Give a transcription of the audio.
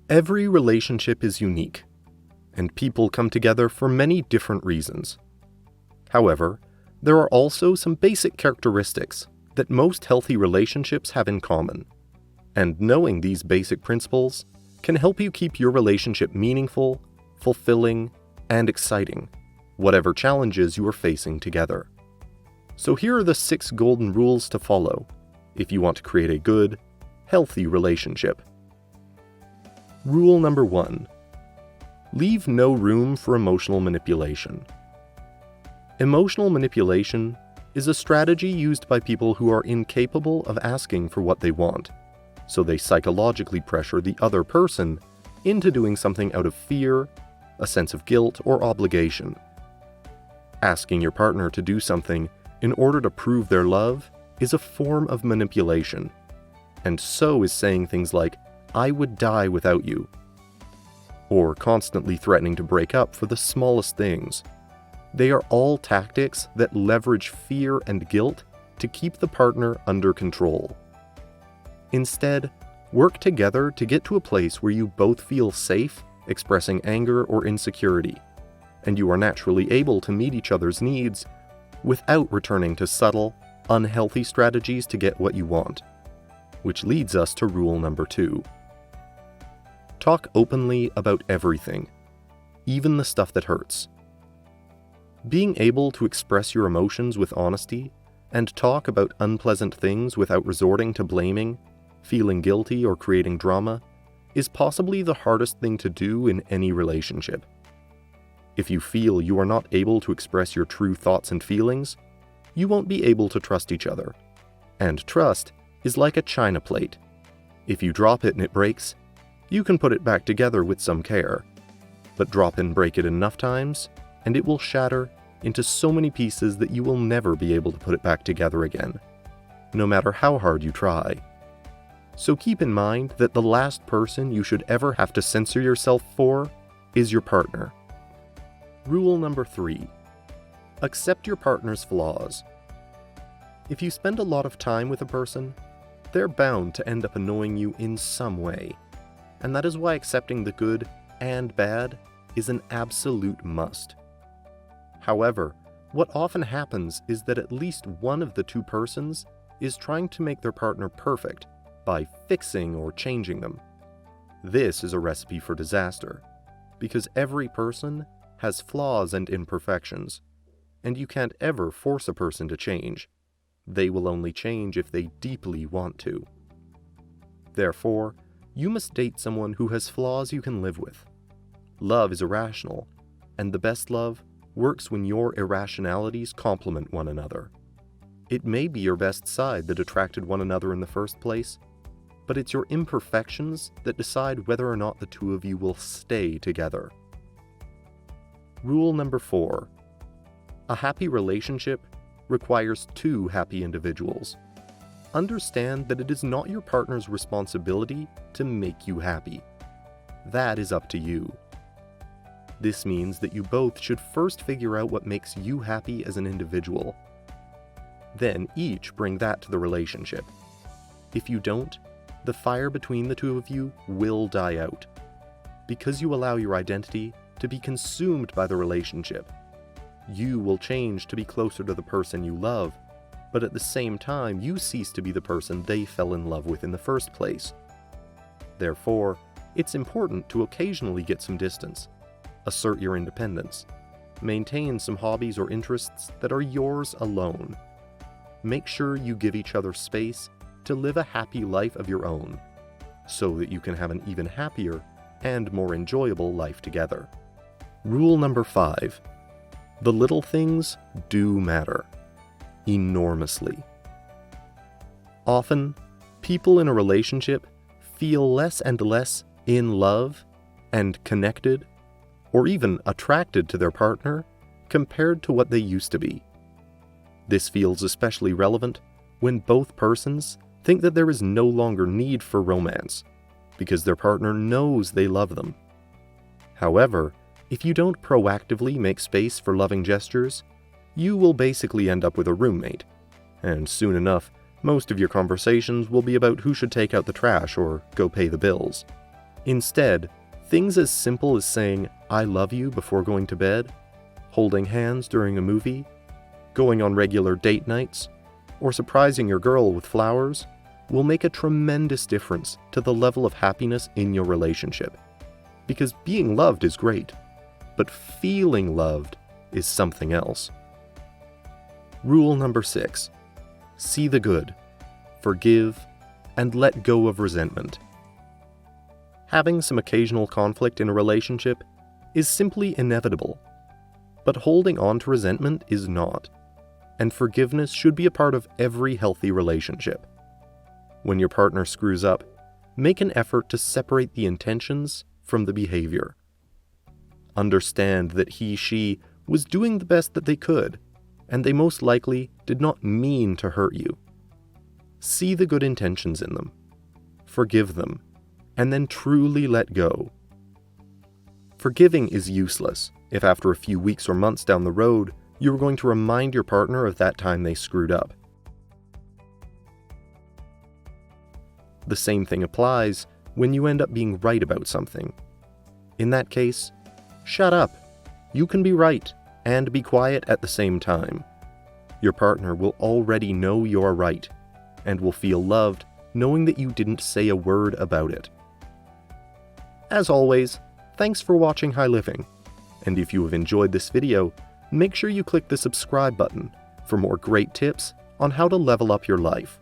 Every relationship is unique, and people come together for many different reasons. However, there are also some basic characteristics that most healthy relationships have in common, and knowing these basic principles can help you keep your relationship meaningful, fulfilling, and exciting, whatever challenges you are facing together. So here are the 6 golden rules to follow if you want to create a good, healthy relationship. Rule number 1. Leave no room for emotional manipulation. Emotional manipulation is a strategy used by people who are incapable of asking for what they want, so they psychologically pressure the other person into doing something out of fear, a sense of guilt, or obligation. Asking your partner to do something in order to prove their love is a form of manipulation, and so is saying things like, "I would die without you," or constantly threatening to break up for the smallest things. They are all tactics that leverage fear and guilt to keep the partner under control. Instead, work together to get to a place where you both feel safe expressing anger or insecurity, and you are naturally able to meet each other's needs without returning to subtle, unhealthy strategies to get what you want. Which leads us to rule number 2. Talk openly about everything, even the stuff that hurts. Being able to express your emotions with honesty and talk about unpleasant things without resorting to blaming, feeling guilty, or creating drama is possibly the hardest thing to do in any relationship. If you feel you are not able to express your true thoughts and feelings, you won't be able to trust each other. And trust is like a china plate. If you drop it and it breaks, you can put it back together with some care. But drop and break it enough times, and it will shatter into so many pieces that you will never be able to put it back together again, no matter how hard you try. So keep in mind that the last person you should ever have to censor yourself for is your partner. Rule number 3. Accept your partner's flaws. If you spend a lot of time with a person, they're bound to end up annoying you in some way, and that is why accepting the good and bad is an absolute must. However, what often happens is that at least one of the two persons is trying to make their partner perfect by fixing or changing them. This is a recipe for disaster, because every person has flaws and imperfections, and you can't ever force a person to change. They will only change if they deeply want to. Therefore, you must date someone who has flaws you can live with. Love is irrational, and the best love works when your irrationalities complement one another. It may be your best side that attracted one another in the first place, but it's your imperfections that decide whether or not the two of you will stay together. Rule number 4. A happy relationship requires 2 happy individuals. Understand that it is not your partner's responsibility to make you happy. That is up to you. This means that you both should first figure out what makes you happy as an individual. Then each bring that to the relationship. If you don't, the fire between the two of you will die out, because you allow your identity to be consumed by the relationship. You will change to be closer to the person you love, but at the same time you cease to be the person they fell in love with in the first place. Therefore, it's important to occasionally get some distance, assert your independence, maintain some hobbies or interests that are yours alone. Make sure you give each other space to live a happy life of your own, so that you can have an even happier and more enjoyable life together. Rule number 5. The little things do matter. Enormously. Often, people in a relationship feel less and less in love and connected, or even attracted to their partner, compared to what they used to be. This feels especially relevant when both persons think that there is no longer need for romance, because their partner knows they love them. However, if you don't proactively make space for loving gestures, you will basically end up with a roommate, and soon enough, most of your conversations will be about who should take out the trash or go pay the bills. Instead, things as simple as saying, "I love you" before going to bed, holding hands during a movie, going on regular date nights, or surprising your girl with flowers will make a tremendous difference to the level of happiness in your relationship. Because being loved is great, but feeling loved is something else. Rule number 6. See the good, forgive, and let go of resentment. Having some occasional conflict in a relationship is simply inevitable, but holding on to resentment is not, and forgiveness should be a part of every healthy relationship. When your partner screws up, make an effort to separate the intentions from the behavior. Understand that he/she was doing the best that they could, and they most likely did not mean to hurt you. See the good intentions in them, forgive them, and then truly let go. Forgiving is useless if after a few weeks or months down the road, you are going to remind your partner of that time they screwed up. The same thing applies when you end up being right about something. In that case, shut up. You can be right and be quiet at the same time. Your partner will already know you're right and will feel loved knowing that you didn't say a word about it. As always, thanks for watching High Living, and if you have enjoyed this video, make sure you click the subscribe button for more great tips on how to level up your life.